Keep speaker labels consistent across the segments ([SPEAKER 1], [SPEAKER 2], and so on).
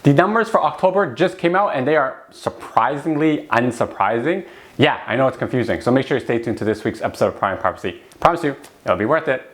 [SPEAKER 1] The numbers for October just came out and they are surprisingly unsurprising. Yeah, I know it's confusing, so make sure you stay tuned to this week's episode of Prime Prophecy. Promise you, it'll be worth it.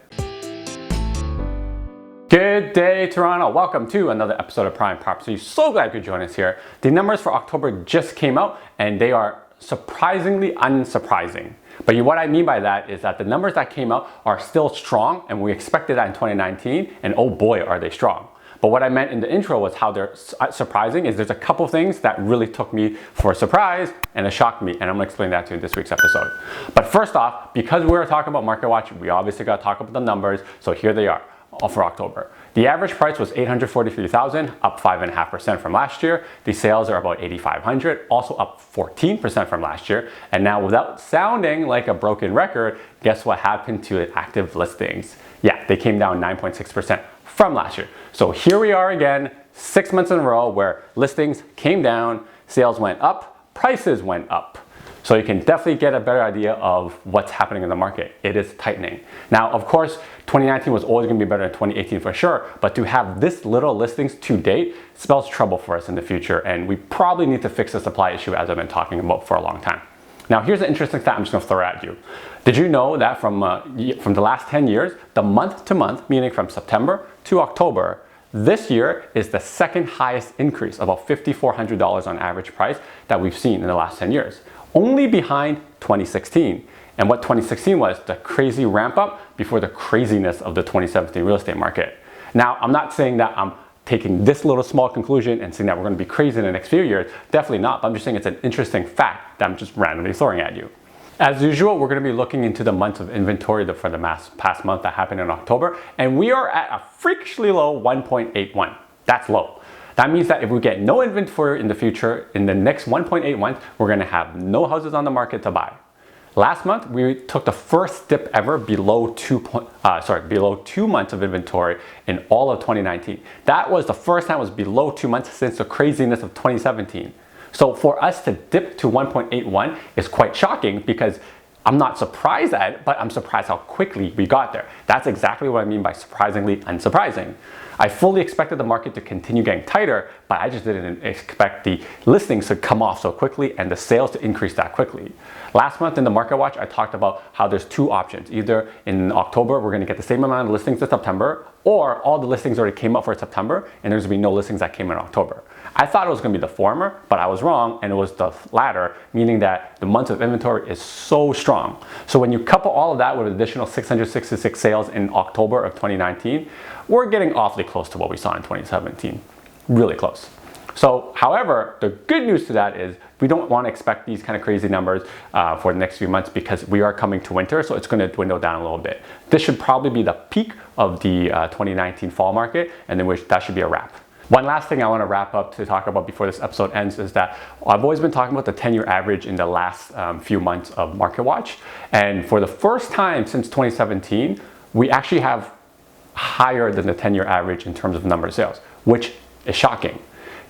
[SPEAKER 1] Good day, Toronto. Welcome to another episode of Prime Prophecy. So glad you could join us here. The numbers for October just came out and they are surprisingly unsurprising. But what I mean by that is that the numbers that came out are still strong, and we expected that in 2019, and oh boy, are they strong. But what I meant in the intro was how they're surprising is there's a couple things that really took me for a surprise and it shocked me, and I'm gonna explain that to you in this week's episode. But first off, because we're talking about Market Watch, we obviously gotta talk about the numbers, so here they are for October. The average price was $843,000, up 5.5% from last year. The sales are about 8,500, also up 14% from last year. And now, without sounding like a broken record, guess what happened to active listings? Yeah, they came down 9.6% from last year. So here we are again, 6 months in a row where listings came down, sales went up, prices went up. So you can definitely get a better idea of what's happening in the market. It is tightening. Now, of course, 2019 was always gonna be better than 2018 for sure, but to have this little listings to date spells trouble for us in the future, and we probably need to fix the supply issue as I've been talking about for a long time. Now, here's an interesting stat I'm just gonna throw at you. Did you know that from the last 10 years, the month to month, meaning from September to October, this year is the second highest increase, about $5,400 on average price that we've seen in the last 10 years. Only behind 2016. And what 2016 was, the crazy ramp up before the craziness of the 2017 real estate market. Now, I'm not saying that I'm taking this little small conclusion and saying that we're gonna be crazy in the next few years. Definitely not, but I'm just saying it's an interesting fact that I'm just randomly throwing at you. As usual, we're gonna be looking into the months of inventory for the past month that happened in October, and we are at a freakishly low 1.81. That's low. That means that if we get no inventory in the future, in the next 1.8 months, we're gonna have no houses on the market to buy. Last month, we took the first dip ever below 2 months of inventory in all of 2019. That was the first time it was below 2 months since the craziness of 2017. So for us to dip to 1.81 is quite shocking because I'm not surprised at it, but I'm surprised how quickly we got there. That's exactly what I mean by surprisingly unsurprising. I fully expected the market to continue getting tighter, but I just didn't expect the listings to come off so quickly and the sales to increase that quickly. Last month in the Market Watch, I talked about how there's two options. Either in October, we're gonna get the same amount of listings as September, or all the listings already came up for September and there's gonna be no listings that came in October. I thought it was gonna be the former, but I was wrong, and it was the latter, meaning that the month of inventory is so strong. So when you couple all of that with additional 666 sales in October of 2019, we're getting awfully close to what we saw in 2017. Really close. So, however, the good news to that is we don't want to expect these kind of crazy numbers for the next few months because we are coming to winter, so it's going to dwindle down a little bit. This should probably be the peak of the 2019 fall market, and then that should be a wrap. One last thing I want to wrap up to talk about before this episode ends is that I've always been talking about the 10-year average in the last few months of Market Watch, and for the first time since 2017, we actually have higher than the 10-year average in terms of number of sales, which is shocking.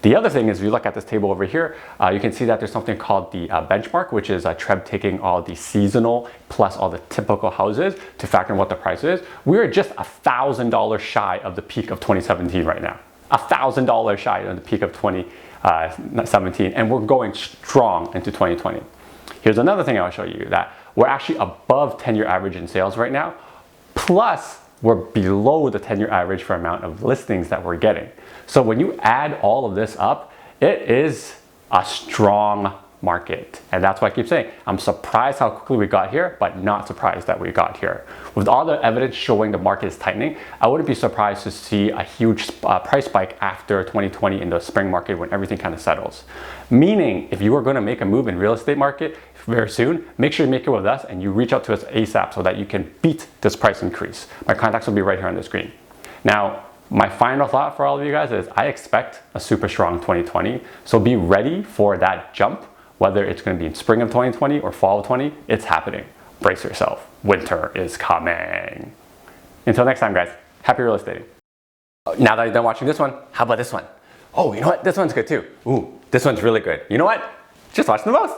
[SPEAKER 1] The other thing is, if you look at this table over here, you can see that there's something called the benchmark, which is Treb taking all the seasonal plus all the typical houses to factor in what the price is. We're just $1,000 shy of the peak of 2017 right now. $1,000 shy of the peak of 2017, and we're going strong into 2020. Here's another thing I'll show you, that we're actually above 10-year average in sales right now, plus we're below the 10-year average for amount of listings that we're getting. So when you add all of this up, it is a strong market. And that's why I keep saying, I'm surprised how quickly we got here, but not surprised that we got here. With all the evidence showing the market is tightening, I wouldn't be surprised to see a huge price spike after 2020 in the spring market when everything kind of settles. Meaning, if you are going to make a move in real estate market very soon, make sure you make it with us and you reach out to us ASAP so that you can beat this price increase. My contacts will be right here on the screen. Now, my final thought for all of you guys is I expect a super strong 2020. So be ready for that jump. Whether it's going to be in spring of 2020 or fall of 20, it's happening. Brace yourself. Winter is coming. Until next time, guys, happy real estate. Now that you're done watching this one, how about this one? Oh, you know what? This one's good too. Ooh, this one's really good. You know what? Just watch them both.